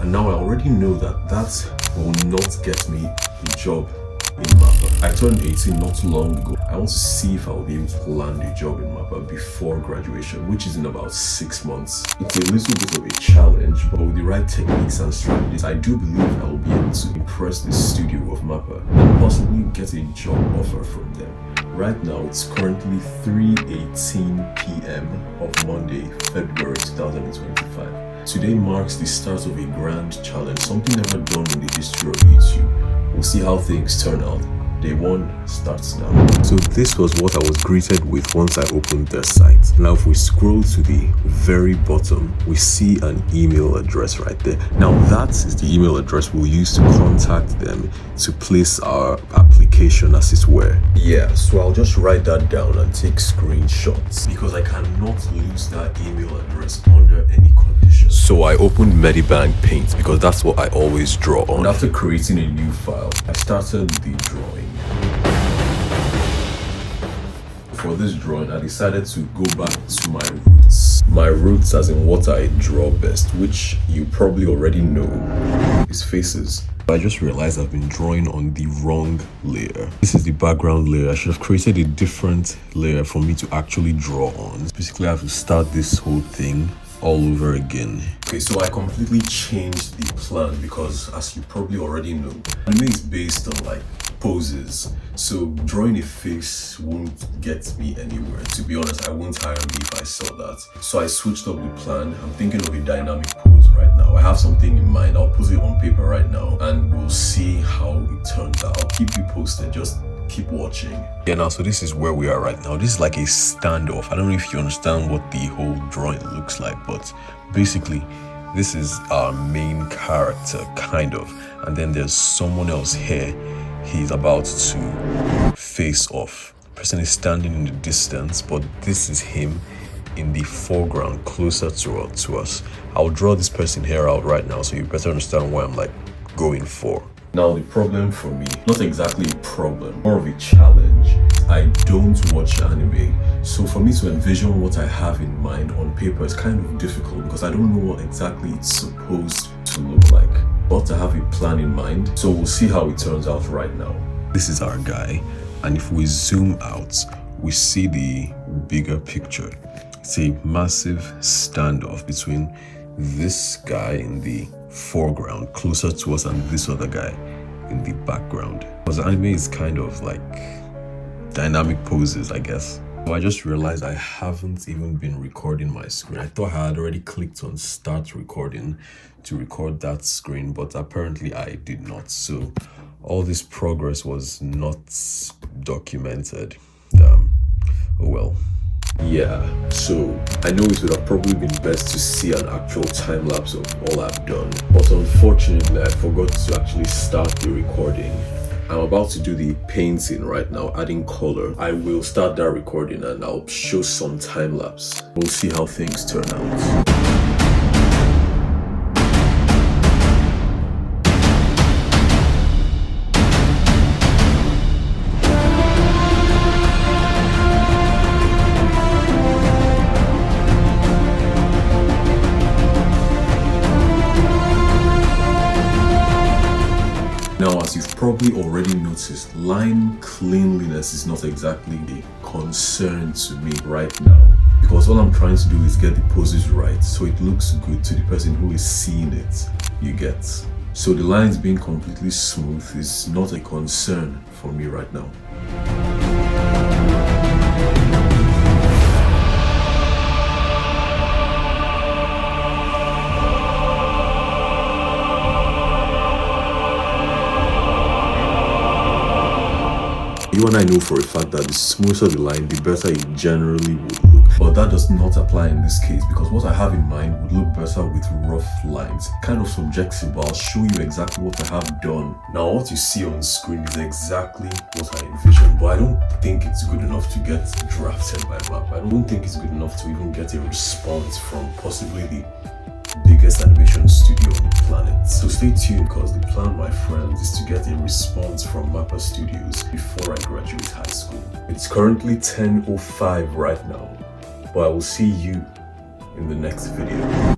And now I already know that that will not get me a job in MAPPA. I turned 18 not too long ago. I want to see if I will be able to land a job in MAPPA before graduation, which is in about 6 months. It's a little bit of a challenge, but with the right techniques and strategies, I do believe I will be able to impress the studio of MAPPA and possibly get a job offer from them. Right now, it's currently 3:18 p.m. of Monday, February 2025. Today marks the start of a grand challenge, something never done in the history of YouTube. We'll see how things turn out. Day 1 starts now. So this was what I was greeted with once I opened their site. Now if we scroll to the very bottom, we see an email address right there. Now that is the email address we'll use to contact them to place our application, as it were. Yeah, so I'll just write that down and take screenshots because I cannot lose that email address under any conditions. So I opened Medibang Paint because that's what I always draw on. And after creating a new file, I started the drawing. For this drawing, I decided to go back to my roots. My roots as in what I draw best, which you probably already know, is faces. I just realized I've been drawing on the wrong layer. This is the background layer. I should have created a different layer for me to actually draw on. Basically, I have to start this whole thing all over again. Okay, so I completely changed the plan because, as you probably already know, anime is based on like poses. So drawing a face won't get me anywhere. To be honest, I won't hire me if I saw that. So I switched up the plan. I'm thinking of a dynamic pose right now. I have something in mind. I'll put it on paper right now and we'll see how it turns out. I'll keep you posted. Just keep watching. Yeah, now so this is where we are right now. This is like a standoff. I don't know if you understand what the whole drawing looks like, but basically this is our main character, kind of, and then there's someone else here. He's about to face off. The person is standing in the distance, but this is him in the foreground, closer to us. I'll draw this person here out right now so you better understand what I'm like going for. Now the problem for me, not exactly a problem, more of a challenge. I don't watch anime, so for me to envision what I have in mind on paper is kind of difficult because I don't know what exactly it's supposed to look like. But I have a plan in mind, so we'll see how it turns out right now. This is our guy, and if we zoom out, we see the bigger picture. It's a massive standoff between this guy in the foreground, closer to us, and this other guy in the background. Because anime is kind of like dynamic poses, I guess. So I just realized I haven't even been recording my screen. I thought I had already clicked on start recording to record that screen, but apparently I did not. So all this progress was not documented. Oh well. Yeah, so I know it would have probably been best to see an actual time lapse of all I've done, but unfortunately I forgot to actually start the recording. I'm about to do the painting right now, adding color. I will start that recording and I'll show some time lapse. We'll see how things turn out. Now, as you've probably already noticed, line cleanliness is not exactly a concern to me right now, because all I'm trying to do is get the poses right so it looks good to the person who is seeing it, you get. So the lines being completely smooth is not a concern for me right now. You and I know for a fact that the smoother the line, the better it generally would look. But that does not apply in this case because what I have in mind would look better with rough lines. Kind of subjective, but I'll show you exactly what I have done. Now what you see on screen is exactly what I envisioned, but I don't think it's good enough to get drafted by MAPPA. I don't think it's good enough to even get a response from possibly the biggest animation studio on the planet. So stay tuned because the plan, my friends, is to get a response from MAPPA Studios before I graduate high school. It's currently 10:05 right now, but I will see you in the next video.